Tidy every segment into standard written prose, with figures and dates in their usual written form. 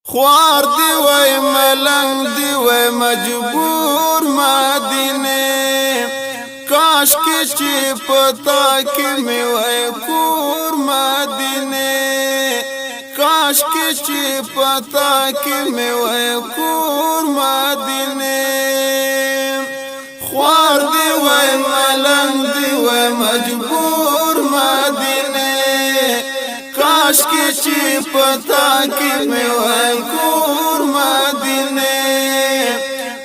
خوار دی وای ملنگ دی وای مجبور مدینه کاش کې چې پتا کې می وای کور مدینه کاش کې چې پتا کې می وای کور مدینه خوار دی وای ملنگ دی وای مجبور مدینه کاش کې چې پتا کې می وای کور مدینه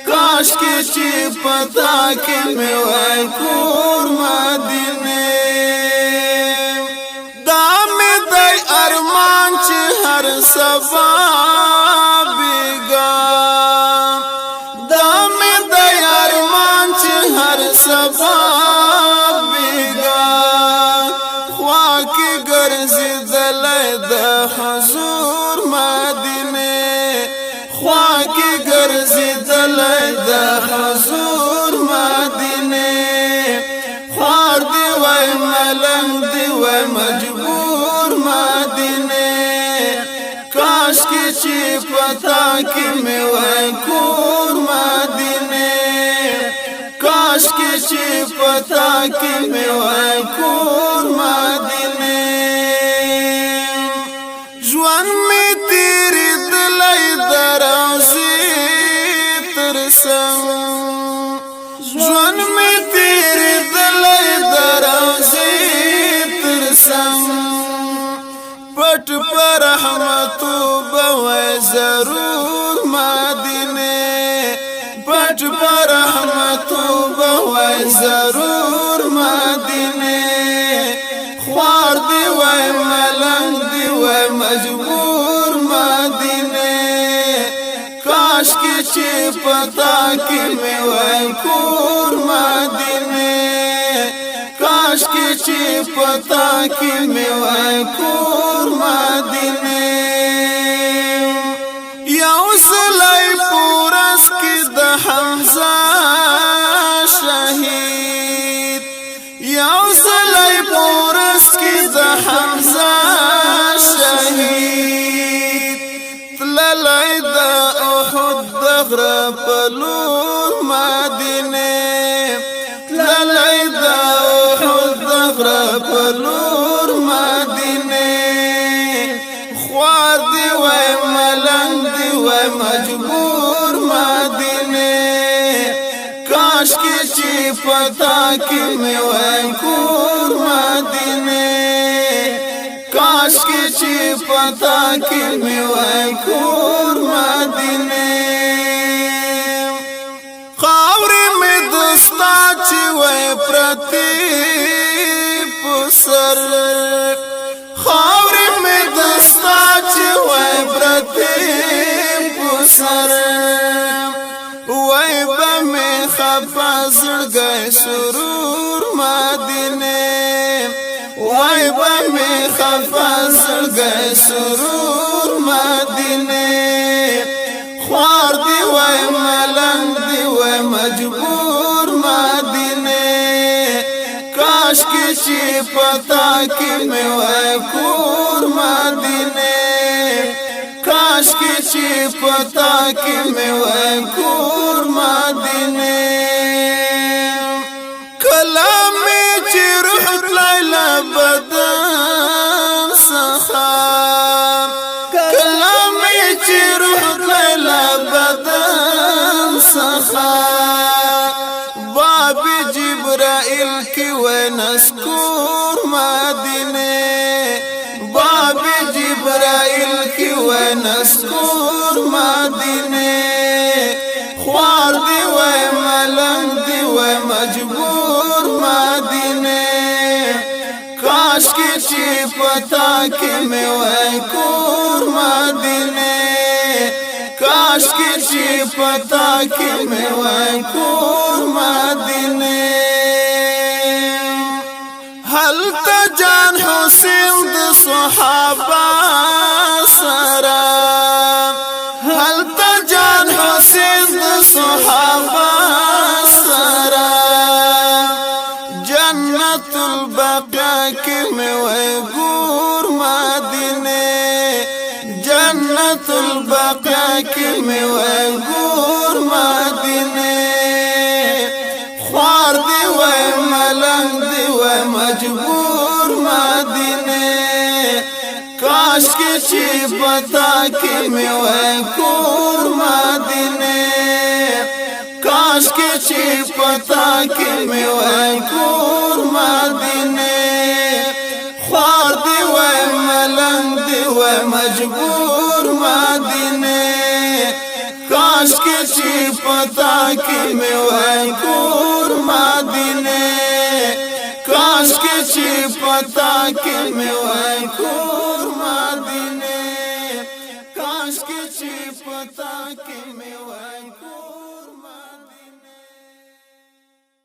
کاش کې چې پتا کې می وای کور مدینه دا مې د ارمان چې هر سبا بیگا دا مې د ارمان چې هر سبا بیگا خوا کې ګرځي د حضور مدینه خوا کې ګرځیدل د حضور مدینه خوار دی وای ملنگ دی وای مجبور مدینه کاش کې چې پتا کې می وای کور مدینه کاش کې چې پتا کې می وای کور مدینه ژوند می تیری دلای درازی ترسم ژوند می تیری دلای درازی ترسم پټ پر رحمتو بوای ضرور مدینه پټ پر رحمتو بوای ضرور مدینه خوار دی وای ملنگ دی وای مجبور مدینه کاش کې چې پتا کې می وای کور مدینه کاش کې چې پتا کې می وای کور مدینه یو سلای پورس کې د حمزه شهید یو سلای پورس کې د حمزه شهید تللی د احد دغر پلور مدینه تللی د احد دغر پلور مدینه خوار دی وای ملنگ دی وای مجبور مدینه کاش کې چې پتا کې می وای کور مدینه کاش کې چې پتا کې می وای کور مدینه خاور می دوستا چې وای پرتی پسر خاور می دوستا چې وای پرتی پسر وای بمه خفا زړګي سرور مدینه وای بمه خفا زړګي سرور مدینه خوار دی وای ملنگ دی وای مجبور مدینه کاش کې چې پتا کې می وای کور مدینه کاش کې چې پتا کې می وای کور مدینه کلام چې روح لیلا بدن سخا کلام چې روح لیلا بدن سخا باب جبرائیل کی وای نسکور مدینه باب جبرائیل کی وای نسکور مدینه خوار دی وای ملنگ دی وای مجبور مدینه کاش کې چې پتا کې می وای کور مدینه کاش کې چې پتا کې می وای کور مدینه هل ته جان حسین د صحابه سره هل ته جان حسین د صحابه سره جنت البقا کې می وای ګور مدینه جنت البقا کې مې وای ګور مدینه خوار دی وای ملنګ دی وای مجبور مدینه کاش کې چې پتا کې مې وای ګور مدینه کاش کې چې پتا کې مې وای ګور مدینه خوار دی وای ملنګ دی وای مجبور مدینه کاش کې چې پتا کې مې وای ګور مدینه کاش کې چې پتا کې مې وای ګور مدینه